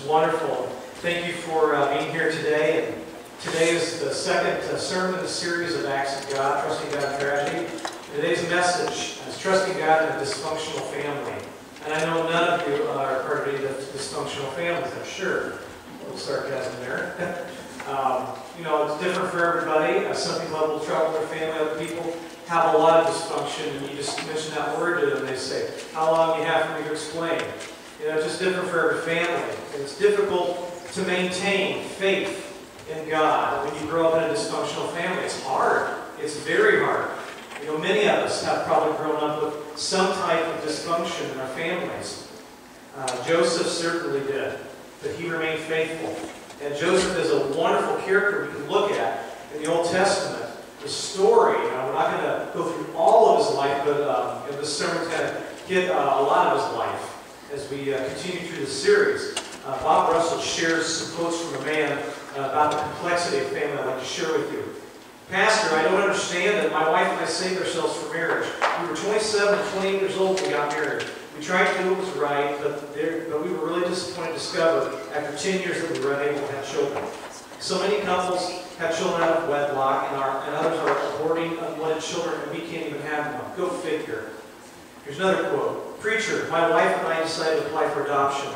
wonderful. Thank you for being here today. And today is the second sermon in the series of Acts of God, Trusting God in Tragedy. Today's message is Trusting God in a Dysfunctional Family. And I know none of you are part of any dysfunctional families, I'm sure. A little sarcasm there. It's different for everybody. Some people have a little trouble in their family. Other people have a lot of dysfunction. And you just mention that word to them, and they say, "How long do you have for me to explain?" It's just different for every family. And it's difficult to maintain faith in God when you grow up in a dysfunctional family. It's hard. It's very hard. Many of us have probably grown up with some type of dysfunction in our families. Joseph certainly did, but he remained faithful. And Joseph is a wonderful character we can look at in the Old Testament. The story, we're not going to go through all of his life, but this sermon's going to hit a lot of his life as we continue through the series. Bob Russell shares some quotes from a man about the complexity of family I'd like to share with you. "Pastor, I don't understand that my wife and I saved ourselves for marriage. We were 27 and 28 years old when we got married. We tried to do what was right, but we were really disappointed to discover after 10 years that we were unable to have children. So many couples have children out of wedlock, and others are aborting unwanted children, and we can't even have one. Go figure." Here's another quote. "Preacher, my wife and I decided to apply for adoption.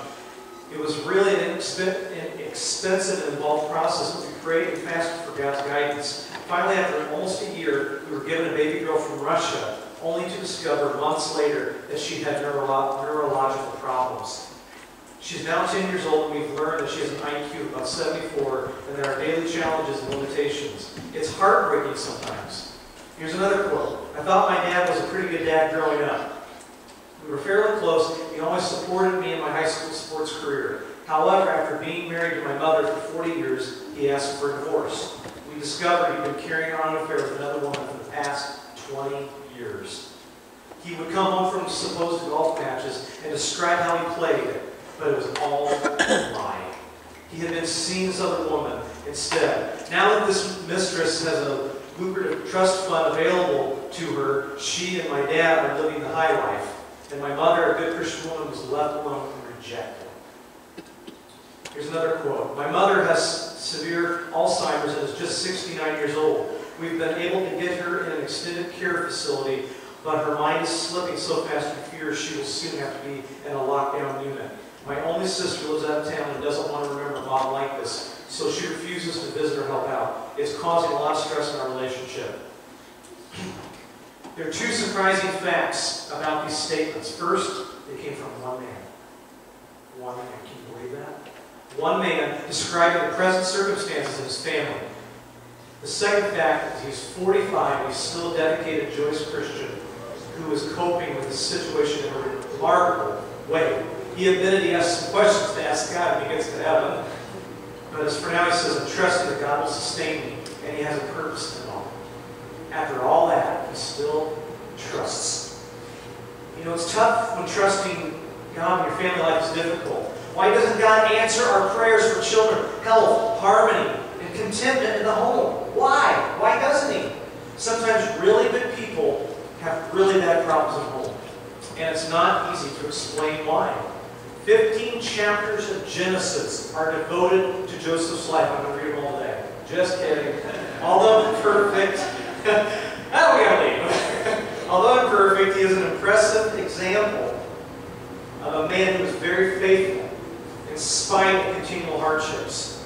It was really an expensive and involved process, but we prayed and fasted for God's guidance. Finally, after almost a year, we were given a baby girl from Russia, only to discover months later that she had neurological problems. She's now 10 years old, and we've learned that she has an IQ of about 74, and there are daily challenges and limitations. It's heartbreaking sometimes." Here's another quote. "I thought my dad was a pretty good dad growing up. We were fairly close. He always supported me in my high school sports career. However, after being married to my mother for 40 years, he asked for a divorce. We discovered he'd been carrying on an affair with another woman for the past 20 years. He would come home from supposed golf matches and describe how he played, but it was all a lie. He had been seeing this other woman instead. Now that this mistress has a lucrative trust fund available to her, she and my dad are living the high life. And my mother, a good Christian woman, was left alone and rejected." Here's another quote. "My mother has severe Alzheimer's and is just 69 years old. We've been able to get her in an extended care facility, but her mind is slipping so fast we fear she will soon have to be in a lockdown unit. My only sister lives out of town and doesn't want to remember Mom like this, so she refuses to visit or help out. It's causing a lot of stress in our relationship." There are two surprising facts about these statements. First, they came from one man. One man, can you believe that? One man describing the present circumstances of his family. The second fact is he's 45 and he's still a dedicated, joyous Christian who is coping with the situation in a remarkable way. He admitted he has some questions to ask God when he gets to heaven. But as for now, he says, "I'm trusting that God will sustain me, and he has a purpose in it all." After all that, he still trusts. It's tough when trusting God in your family life is difficult. Why doesn't God answer our prayers for children, health, harmony, and contentment in the home? Why? Why doesn't he? Sometimes really good people have really bad problems at home. And it's not easy to explain why. 15 chapters of Genesis are devoted to Joseph's life. I'm going to read them all today. Just kidding. Although imperfect, although imperfect, he is an impressive example of a man who was very faithful in spite of continual hardships.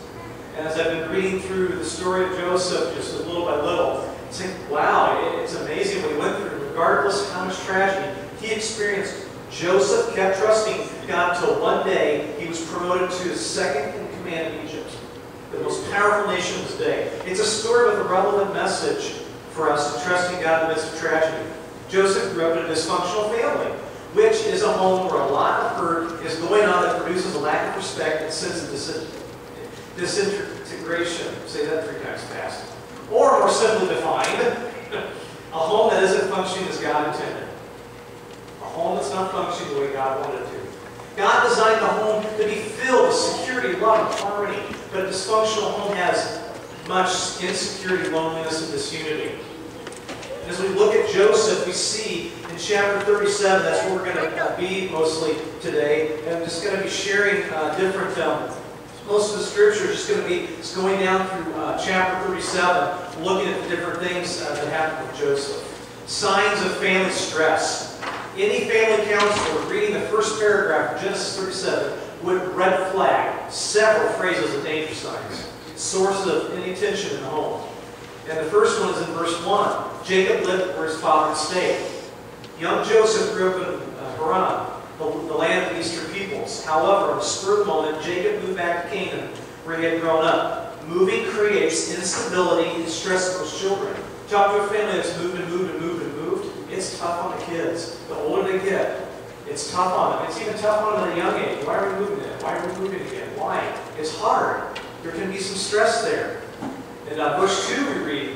And as I've been reading through the story of Joseph just little by little, I think, wow, it's amazing what he went through. Regardless of how much tragedy he experienced, Joseph kept trusting God until one day he was promoted to his second in command in Egypt, the most powerful nation of his day. It's a story with a relevant message for us to trusting God in the midst of tragedy. Joseph grew up in a dysfunctional family, which is a home where a lot of hurt is going on that produces a lack of respect and sense of disintegration. Say that 3 times fast. Or more simply defined, a home that isn't functioning as God intended. A home that's not functioning the way God wanted it to. God designed the home to be filled with security, love, and harmony, but a dysfunctional home has much insecurity, loneliness, and disunity. And as we look at Joseph, we see in in chapter 37. That's where we're going to be mostly today. And I'm just going to be sharing different, most of the scripture is just going to be going down through chapter 37, looking at the different things that happened with Joseph. Signs of family stress. Any family counselor reading the first paragraph of Genesis 37 would red flag several phrases of danger signs, sources of any tension in the home. And the first one is in verse 1. Jacob lived where his father had stayed. Young Joseph grew up in Haran, the land of eastern peoples. However, on the spur of the moment, Jacob moved back to Canaan, where he had grown up. Moving creates instability and stress for those children. Talk to a family that's moved and moved and moved and moved. It's tough on the kids. The older they get, it's tough on them. It's even tough on them at a young age. Why are we moving then? Why are we moving again? Why? It's hard. There can be some stress there. In verse 2 we read,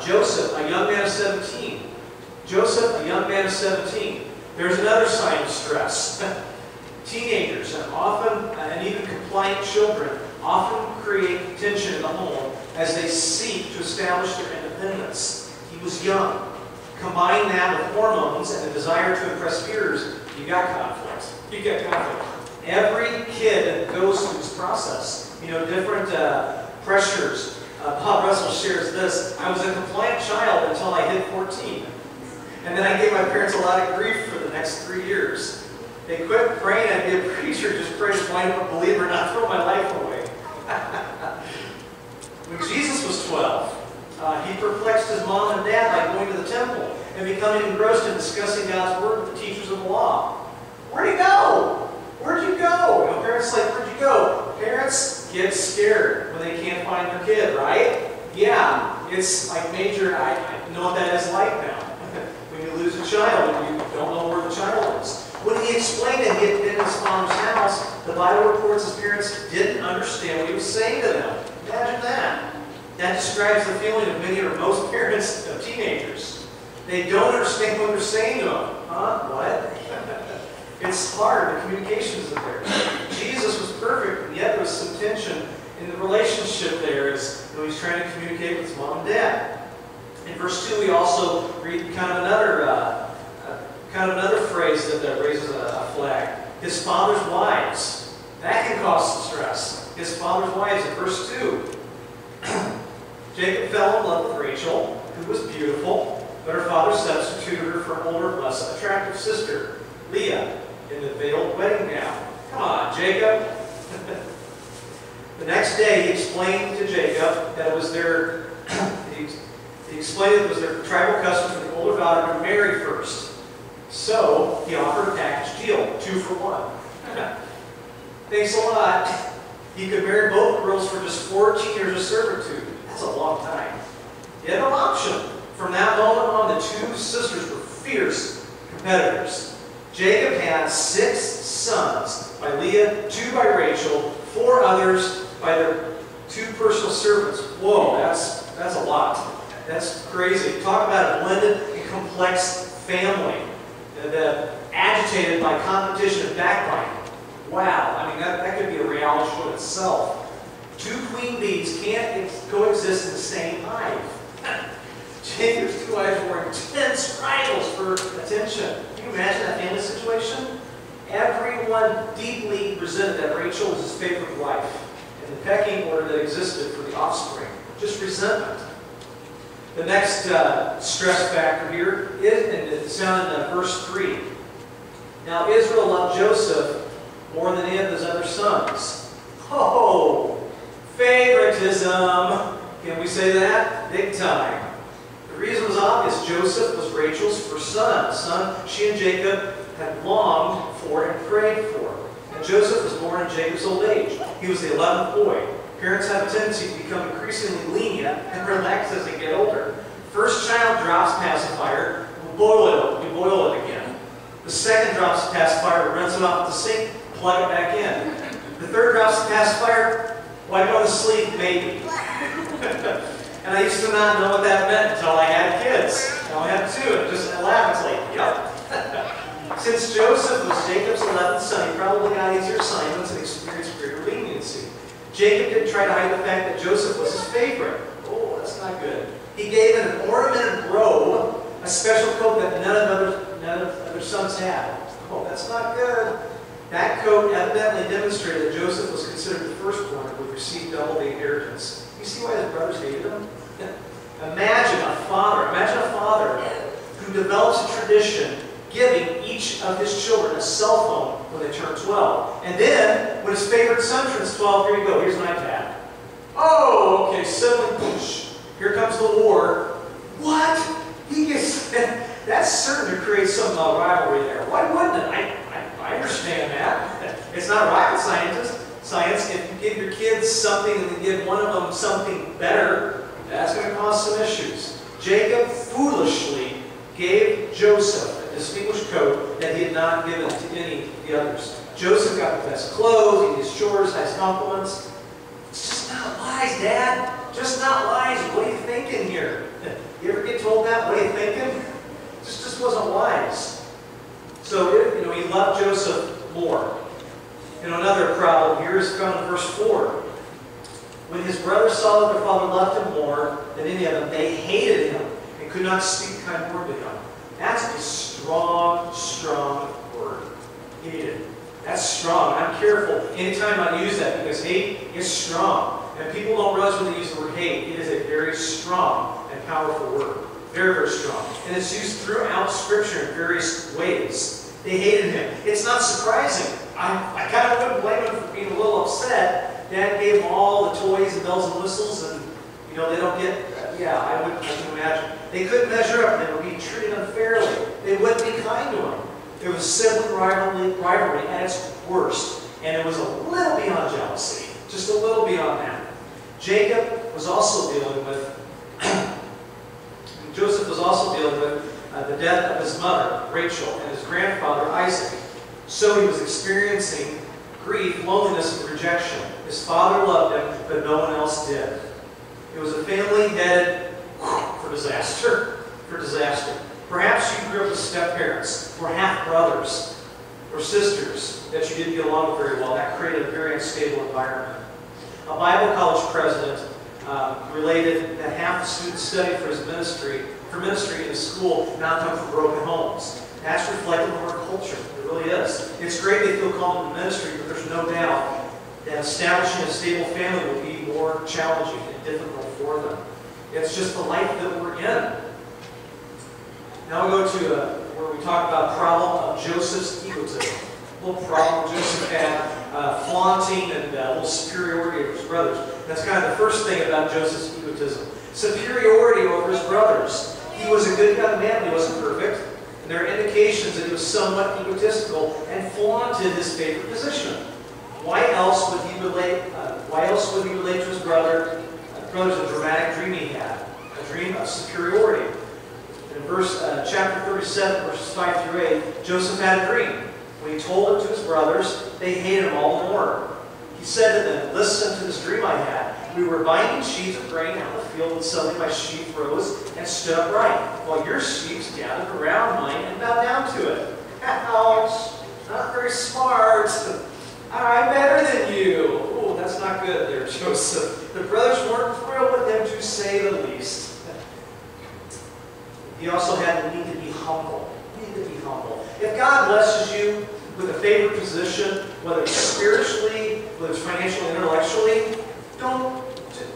Joseph, a young man of 17. Joseph, a young man of 17. There's another sign of stress. Teenagers and even compliant children often create tension in the home as they seek to establish their independence. He was young. Combine that with hormones and the desire to impress peers, you got conflict. You get conflict. Every kid goes through this process. You know, different pressures. Bob Russell shares this. I was a compliant child until I hit 14. And then I gave my parents a lot of grief for the next 3 years. They quit praying I'd be a preacher, just pray to wind up a believer, not throw my life away. When Jesus was 12, he perplexed his mom and dad by going to the temple and becoming engrossed in discussing God's word with the teachers of the law. Where'd he go? Where'd you go? You know, parents are like, where'd you go? Parents get scared when they can't find their kid, right? Yeah, it's like major, I know what that is like now. When you lose a child and you don't know where the child is. When he explained that he had been in his father's house, the Bible reports his parents didn't understand what he was saying to them. Imagine that. That describes the feeling of many or most parents of teenagers. They don't understand what they're saying to them. Huh? What? It's hard. The communication isn't there. Jesus was perfect, and yet there was some tension in the relationship there as he's trying to communicate with his mom and dad. In verse 2, we also read kind of another phrase that raises a flag. His father's wives. That can cause some stress. His father's wives in verse 2. Jacob fell in love with Rachel, who was beautiful, but her father substituted her for an older, less attractive sister, Leah, in the veiled wedding gown. Come on, Jacob. The next day, he explained to Jacob that it was their he explained it was their tribal custom for the older daughter to marry first. So he offered a package deal, 2 for 1. Thanks a lot. He could marry both girls for just 14 years of servitude. That's a long time. He had no option. From that moment on, the two sisters were fierce competitors. Jacob had 6 sons by Leah, 2 by Rachel, 4 others by their 2 personal servants. Whoa, that's a lot. That's crazy. Talk about a blended and complex family that agitated by competition and backbiting. Wow, I mean, that could be a reality show in itself. 2 queen bees can't coexist in the same hive. Jacob's 2 wives were intense rivals for attention. Can you imagine that family situation? Everyone deeply resented that Rachel was his favorite wife and the pecking order that existed for the offspring. Just resentment. The next stress factor here is, and it's found in verse 3. Now Israel loved Joseph more than any of his other sons. Oh, favoritism. Can we say that? Big time. The reason was obvious. Joseph was Rachel's first son, a son she and Jacob had longed for and prayed for. And Joseph was born in Jacob's old age. He was the 11th boy. Parents have a tendency to become increasingly lenient and relaxed as they get older. First child drops pacifier, we boil it again. The second drops pacifier, rinse it off with the sink, plug it back in. The third drops the pacifier, wipe on the sleeve, maybe. And I used to not know what that meant until I had kids. Now I have 2, and just laugh, it's like, yep. Since Joseph was Jacob's 11th son, he probably got easier assignments and experienced greater leniency. Jacob didn't try to hide the fact that Joseph was his favorite. Oh, that's not good. He gave an ornamented robe, a special coat that none of other sons had. Oh, that's not good. That coat evidently demonstrated that Joseph was considered the firstborn who would receive double the inheritance. You see why his brothers hated him? Imagine a father who develops a tradition giving each of his children a cell phone when they turn 12. And then, when his favorite son turns 12, here you go, here's an iPad. Oh, okay, sibling push. Here comes the war. What? He gets, that's certain to create some rivalry there. Why wouldn't it? I understand that. It's not rocket science. If you give your kids something and then give one of them something better, that's going to cause some issues. Jacob foolishly gave Joseph a distinguished coat that he had not given to any of the others. Joseph got the best clothes, he did his chores, nice compliments. It's just not lies, Dad. Just not lies. What are you thinking here? You ever get told that? What are you thinking? Just wasn't wise. So, he loved Joseph more. Another problem here is found in verse 4. When his brothers saw that their father loved him more than any of them, they hated him and could not speak a kind word to him. That's a strong, strong word. Hated. That's strong. I'm careful anytime I use that because hate is strong. And people don't realize when they use the word hate, it is a very strong and powerful word. Very, very strong. And it's used throughout Scripture in various ways. They hated him. It's not surprising. I kind of wouldn't blame him for being a little upset. Dad gave them all the toys and bells and whistles, and they don't get. I can imagine. They couldn't measure up. They were being treated unfairly. They wouldn't be kind to him. It was sibling rivalry at its worst, and it was a little beyond jealousy, just a little beyond that. Joseph was also dealing with the death of his mother, Rachel, and his grandfather, Isaac. So he was experiencing grief, loneliness, and rejection. His father loved him, but no one else did. It was a family headed for disaster. Perhaps you grew up with step-parents, or half-brothers, or sisters that you didn't get along with very well. That created a very unstable environment. A Bible college president related that half the students studied for ministry in his school not come from broken homes. That's reflective of our culture. It really is. It's great they feel called into ministry, but there's no doubt that establishing a stable family will be more challenging and difficult for them. It's just the life that we're in. Now we go to where we talk about the problem of Joseph's egotism. A little problem Joseph had, flaunting and a little superiority over his brothers. That's kind of the first thing about Joseph's egotism. Superiority over his brothers. He was a good young man, but he wasn't perfect. And there are indications that he was somewhat egotistical and flaunted his favorite position. Why else would he relate to his brother's a dramatic dream he had? A dream of superiority. In chapter 37, verses 5 through 8, Joseph had a dream. When he told it to his brothers, they hated him all the more. He said to them, "Listen to this dream I had. We were binding sheaves of grain out in the field, and suddenly my sheaf rose and stood upright, while your sheaves gathered around mine and bowed down to it." Ouch! Not very smart. I'm better than you. Oh, that's not good there, Joseph. The brothers weren't thrilled with him, to say the least. He also had the need to be humble. If God blesses you with a favored position, whether it's spiritually, whether it's financially, intellectually, don't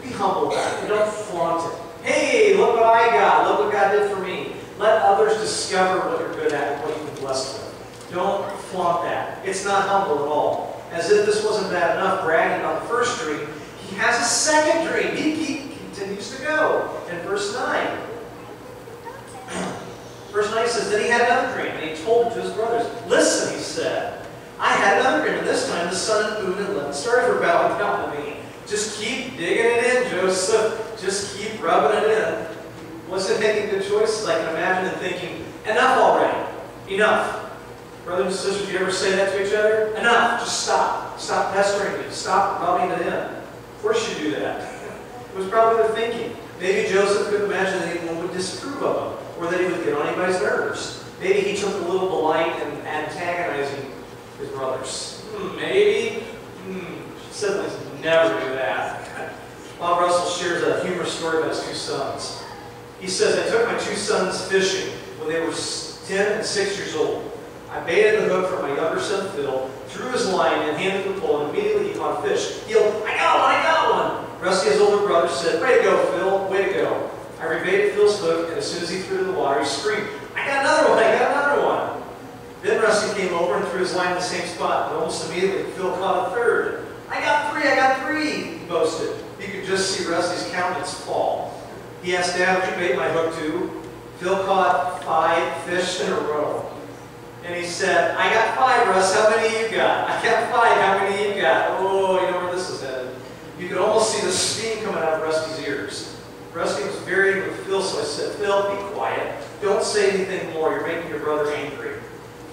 be humble about it. Don't flaunt it. Hey, look what I got. Look what God did for me. Let others discover what you're good at and what you've been blessed with. Don't flaunt that. It's not humble at all. As if this wasn't bad enough, bragging on the first dream, he has a second dream. He continues to go. In verse 9. Verse 9 says, then he had another dream, and he told it to his brothers. Listen, he said, I had another dream, and this time the sun and moon and 11 stars were bowing down to me. Just keep digging it in, Joseph. Just keep rubbing it in. He wasn't making good choices. I can imagine him thinking, enough already. Enough. Brothers and sisters, do you ever say that to each other? Enough. Just stop. Stop pestering me. Stop rubbing it in. Of course you do that. It was probably their thinking. Maybe Joseph could imagine that anyone would disapprove of him, or that he would get on anybody's nerves. Maybe he took a little delight in antagonizing his brothers. Maybe. Siblings never do that. Bob Russell shares a humorous story about his two sons. He says, I took my two sons fishing. when they were 10 and 6 years old. I baited the hook for my younger son Phil, threw his line and handed the pole, and immediately he caught a fish. He yelled, "I got one, I got one!" Rusty, his older brother, said, "Way to go, Phil, way to go." I rebaited Phil's hook, and as soon as he threw it in the water, he screamed, "I got another one, I got another one!" Then Rusty came over and threw his line in the same spot, and almost immediately Phil caught a third. I got three, he boasted. You could just see Rusty's countenance fall. He asked, "Dad, would you bait my hook too?" Phil caught 5 fish in a row. And he said, "I got 5, Russ, how many you got? I got 5, how many you got?" Oh, you know where this is headed. You could almost see the steam coming out of Rusty's ears. Rusty was very angry with Phil, so I said, "Phil, be quiet. Don't say anything more. You're making your brother angry."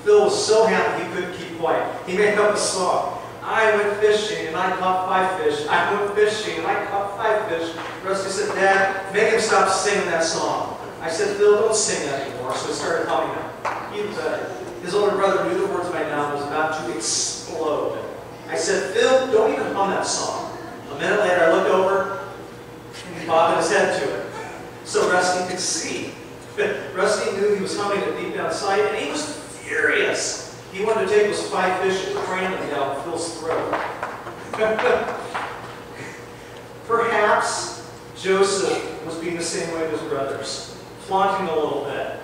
Phil was so happy he couldn't keep quiet. He made up a song. "I went fishing and I caught 5 fish. I went fishing and I caught 5 fish." Rusty said, "Dad, make him stop singing that song." I said, "Phil, don't sing that anymore." So he started humming it. Even better. His older brother knew the words by now and was about to explode. I said, "Phil, don't even hum that song." A minute later, I looked over and he bobbed his head to it, so Rusty could see. Rusty knew he was humming it deep down inside, and he was furious. He wanted to take those 5 fish and cram them down Phil's throat. Perhaps Joseph was being the same way with his brothers, flaunting a little bit.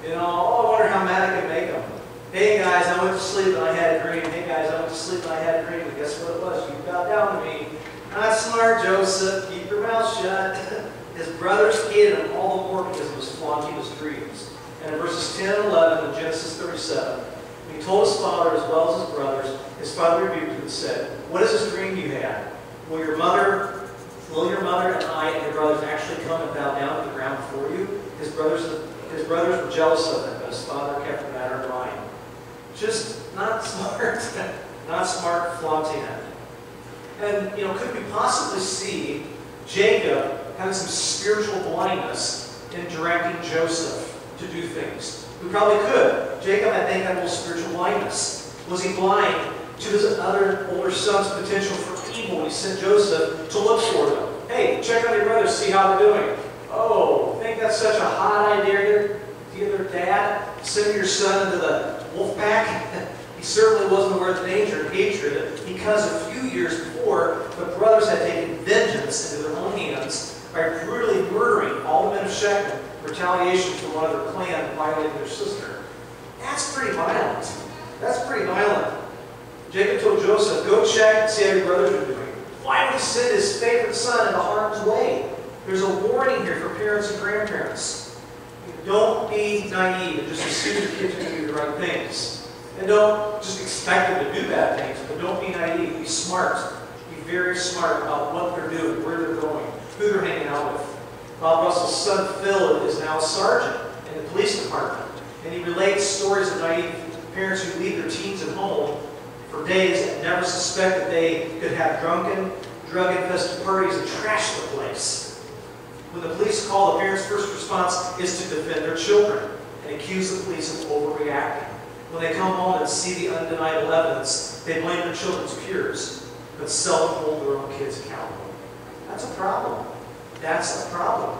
You know, "Oh, I wonder how mad I can make them. Hey guys, I went to sleep and I had a dream. Hey guys, I went to sleep and I had a dream. And guess what it was? You got down to me. Not smart, Joseph. Keep your mouth shut." His brothers hated him all the more because he was flaunting his dreams. And in verses 10 and 11 of Genesis 37, when he told his father as well as his brothers, his father rebuked him and said, "What is this dream you had? Will your mother and I and your brothers actually come and bow down to the ground before you?" His brothers were jealous of him, but his father kept the matter in mind. Just not smart. Not smart, flaunting it. And, you know, could we possibly see Jacob having some spiritual blindness in directing Joseph to do things? We probably could. Jacob, I think, had a little spiritual blindness. Was he blind to his other older son's potential for evil when he sent Joseph to look for them? "Hey, check on your brothers, see how they're doing." "Oh, think that's such a hot idea, dear Dad? Send your son into the wolf pack?" He certainly wasn't aware of the danger and hatred, because a few years before, the brothers had taken vengeance into their own hands by brutally murdering all the men of Shechem in retaliation for one of their clan violating their sister. That's pretty violent. That's pretty violent. Jacob told Joseph, "Go check and see how your brothers are doing." Why would he send his favorite son into harm's way? There's a warning here for parents and grandparents. Don't be naive and just assume your kids are going to do the right things. And don't just expect them to do bad things, but don't be naive. Be smart. Be very smart about what they're doing, where they're going, who they're hanging out with. Bob Russell's son Phil is now a sergeant in the police department, and he relates stories of naive parents who leave their teens at home for days and never suspect that they could have drunken, drug-infested parties and trash the place. When the police call, the parents' first response is to defend their children and accuse the police of overreacting. When they come home and see the undeniable evidence, they blame their children's peers, but seldom hold their own kids accountable. That's a problem. That's a problem.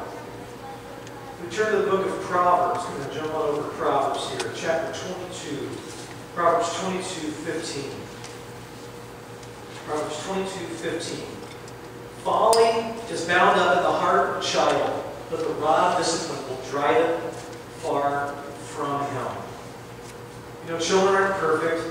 We turn to the book of Proverbs. We're going to jump on over to Proverbs here, chapter 22. Proverbs 22:15. Proverbs 22:15. Folly is bound up in the heart of a child, but the rod of discipline will drive it far from him. You know, children aren't perfect.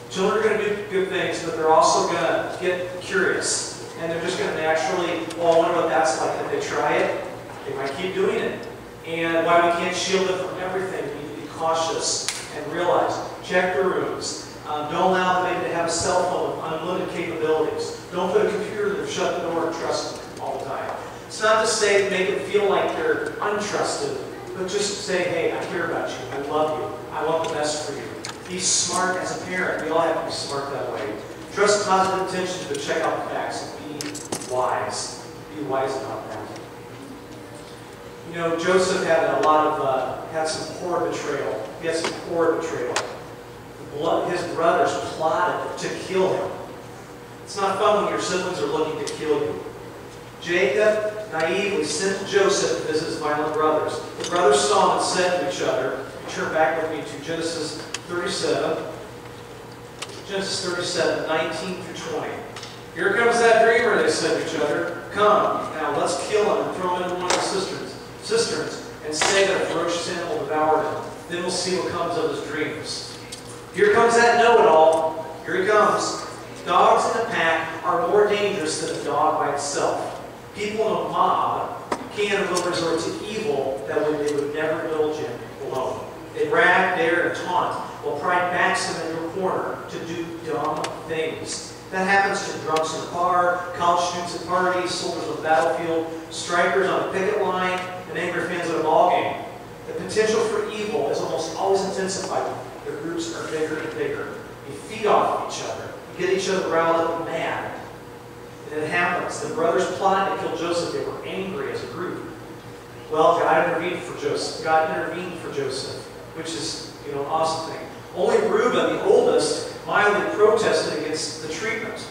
Children are going to do good things, but they're also going to get curious. And they're just going to naturally, "Well, I wonder what that's like." And if they try it, they might keep doing it. And while we can't shield them from everything, we need to be cautious and realize, check the rooms. Don't allow them maybe to have a cell phone with unlimited capabilities. Don't put a computer in them, shut the door, and trust them all the time. It's not to say make them feel like they're untrusted, but just say, "Hey, I care about you. I love you. I want the best for you." Be smart as a parent. We all have to be smart that way. Trust positive intentions, but check out the facts and be wise. Be wise about that. You know, Joseph had had some poor betrayal. He had some poor betrayal. His brothers plotted to kill him. It's not fun when your siblings are looking to kill you. Jacob naively sent Joseph to visit his violent brothers. The brothers saw him and said to each other, you turn back with me to Genesis 37, 19 through 20. Here comes that dreamer, they said to each other. Come, now let's kill him and throw him into one of the cisterns and say that a ferocious animal devoured him. Then we'll see what comes of his dreams. Here comes that know-it-all. Here he comes. Dogs in a pack are more dangerous than a dog by itself. People in a mob can and will resort to evil that they would never indulge in alone. They brag, dare, and taunt, while pride backs them into a corner to do dumb things. That happens to drunks in a bar, college students at parties, soldiers on the battlefield, strikers on a picket line, and angry fans at a ball game. The potential for evil is almost always intensified. Their groups are bigger and bigger. You feed off each other. You get each other riled up and mad. And it happens. The brothers plotted to kill Joseph. They were angry as a group. Well, God intervened for Joseph. Which is, an awesome thing. Only Reuben, the oldest, mildly protested against the treatment,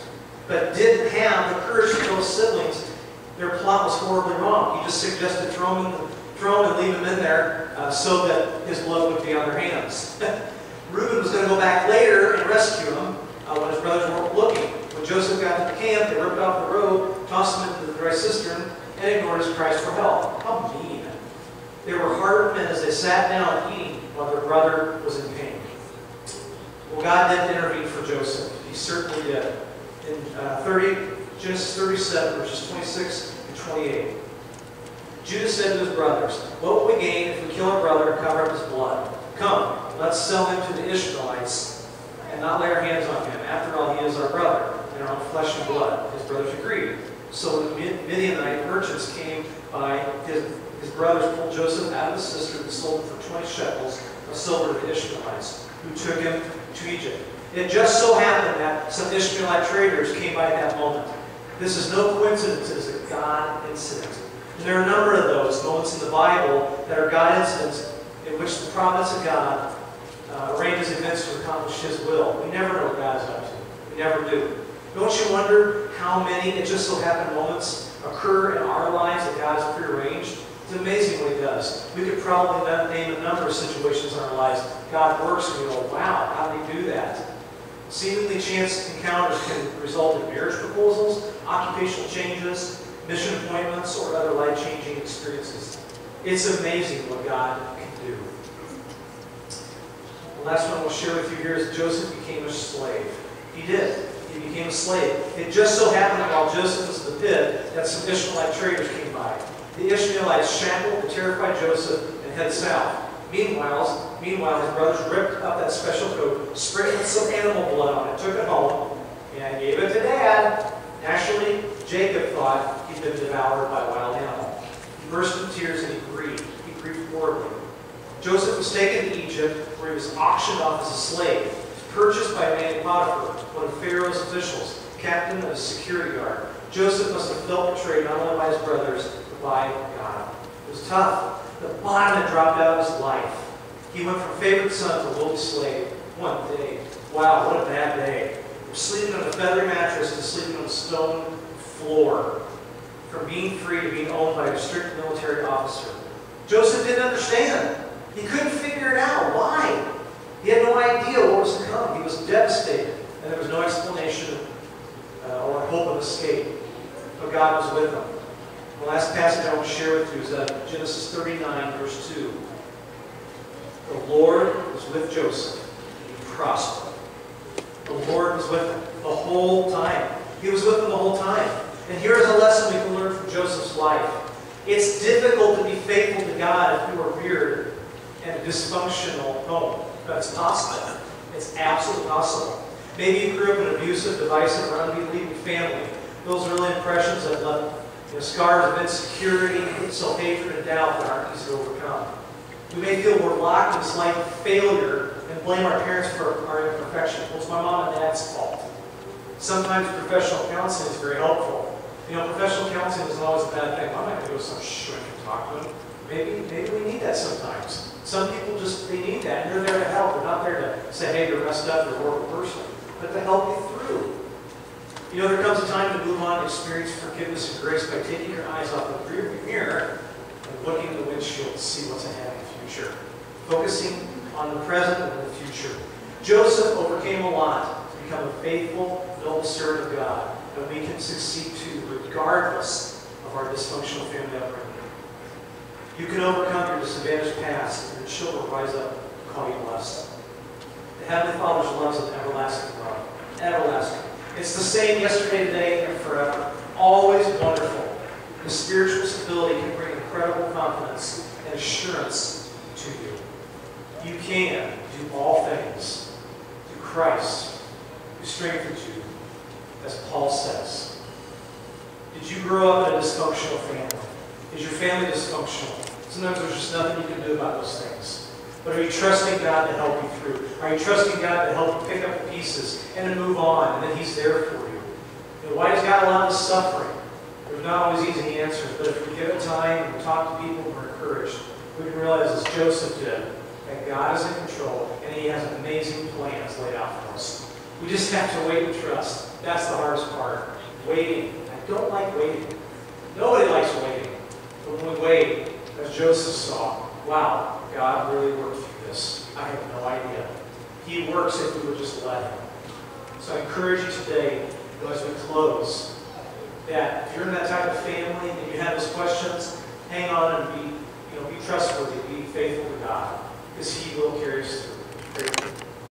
but didn't have the courage to tell his siblings their plot was horribly wrong. He just suggested throw him and leave him in there so that his blood would be on their hands. Reuben was going to go back later and rescue him when his brothers weren't looking. When Joseph got to the camp, they ripped off the robe, tossed him into the dry cistern, and ignored his cries for help. How mean. They were hardened men as they sat down eating while their brother was in pain. Well, God did intervene for Joseph. He certainly did. In Genesis 37, verses 26 and 28. Judah said to his brothers, what will we gain if we kill our brother and cover up his blood? Come, let's sell him to the Ishmaelites and not lay our hands on him. After all, he is our brother and our own flesh and blood. His brothers agreed. So the Midianite merchants came by. His brothers pulled Joseph out of the cistern and sold him for 20 shekels of silver to the Ishmaelites, who took him to Egypt. It just so happened that some Ishmaelite traders came by at that moment. This is no coincidence, it is a God incident. And there are a number of those moments in the Bible that are God incidents in which the providence of God arranges events to accomplish His will. We never know what God is up to. We never do. Don't you wonder how many it just so happened moments occur in our lives that God has prearranged? It's amazing what He does. We could probably name a number of situations in our lives. God works and we go, wow, how did He do that? Seemingly chance encounters can result in marriage proposals, occupational changes, mission appointments, or other life-changing experiences. It's amazing what God can do. The last one we'll share with you here is Joseph became a slave. He did. He became a slave. It just so happened that while Joseph was in the pit, that some Ishmaelite traders came by. The Ishmaelites shackled the terrified Joseph and headed south. Meanwhile, his brothers ripped up that special coat, sprinkled some animal blood on it, took it home, and gave it to Dad. Naturally, Jacob thought he'd been devoured by a wild animal. He burst into tears and he grieved. He grieved horribly. Joseph was taken to Egypt, where he was auctioned off as a slave, purchased by a man named Potiphar, one of Pharaoh's officials, captain of his security guard. Joseph must have felt betrayed not only by his brothers, but by God. It was tough. The bottom had dropped out of his life. He went from favorite son to lowly slave one day. Wow, what a bad day. From sleeping on a feathery mattress to sleeping on a stone floor. From being free to being owned by a strict military officer. Joseph didn't understand. He couldn't figure it out. Why? He had no idea what was to come. He was devastated. And there was no explanation or hope of escape. But God was with him. The last passage I want to share with you is Genesis 39, verse 2. The Lord was with Joseph. He prospered. The Lord was with him the whole time. He was with him the whole time. And here is a lesson we can learn from Joseph's life. It's difficult to be faithful to God if you are reared in a dysfunctional home. But it's possible. It's absolutely possible. Maybe you grew up in an abusive, divisive, or unbelieving family. Those early impressions have left scars of insecurity, self-hatred, and doubt that aren't easy to overcome. We may feel we're locked in this life of failure and blame our parents for our imperfection. Well, it's my mom and dad's fault. Sometimes professional counseling is very helpful. Professional counseling isn't always a bad thing. I'm not going to go to some shrink and talk to them. Maybe we need that sometimes. Some people they need that, and they're there to help. They're not there to say, hey, you're messed up, you're a horrible person, but to help you through. You know, there comes a time to move on and experience forgiveness and grace by taking your eyes off the rearview mirror and looking in the windshield to see what's ahead in the future. Focusing on the present and the future. Joseph overcame a lot to become a faithful, noble servant of God, and we can succeed too, regardless of our dysfunctional family upbringing. You can overcome your disadvantaged past, and your children will rise up and call you blessed. The Heavenly Father's love is an everlasting love. Everlasting. It's the same yesterday, today, and forever. Always wonderful. The spiritual stability can bring incredible confidence and assurance to you. You can do all things through Christ who strengthens you, as Paul says. Did you grow up in a dysfunctional family? Is your family dysfunctional? Sometimes there's just nothing you can do about those things. But are you trusting God to help you through? Are you trusting God to help you pick up the pieces and to move on, and that He's there for you? Why does God allow this suffering? There's not always easy answers, but if we give it time and we talk to people and we're encouraged, we can realize, as Joseph did, that God is in control and He has amazing plans laid out for us. We just have to wait and trust. That's the hardest part. Waiting. I don't like waiting. Nobody likes waiting. But when we wait, as Joseph saw, wow, God really worked through this. I have no idea. He works if we would just let Him. So I encourage you today, as we close, that if you're in that type of family and you have those questions, hang on and be trustworthy, be faithful to God, because He will carry us through.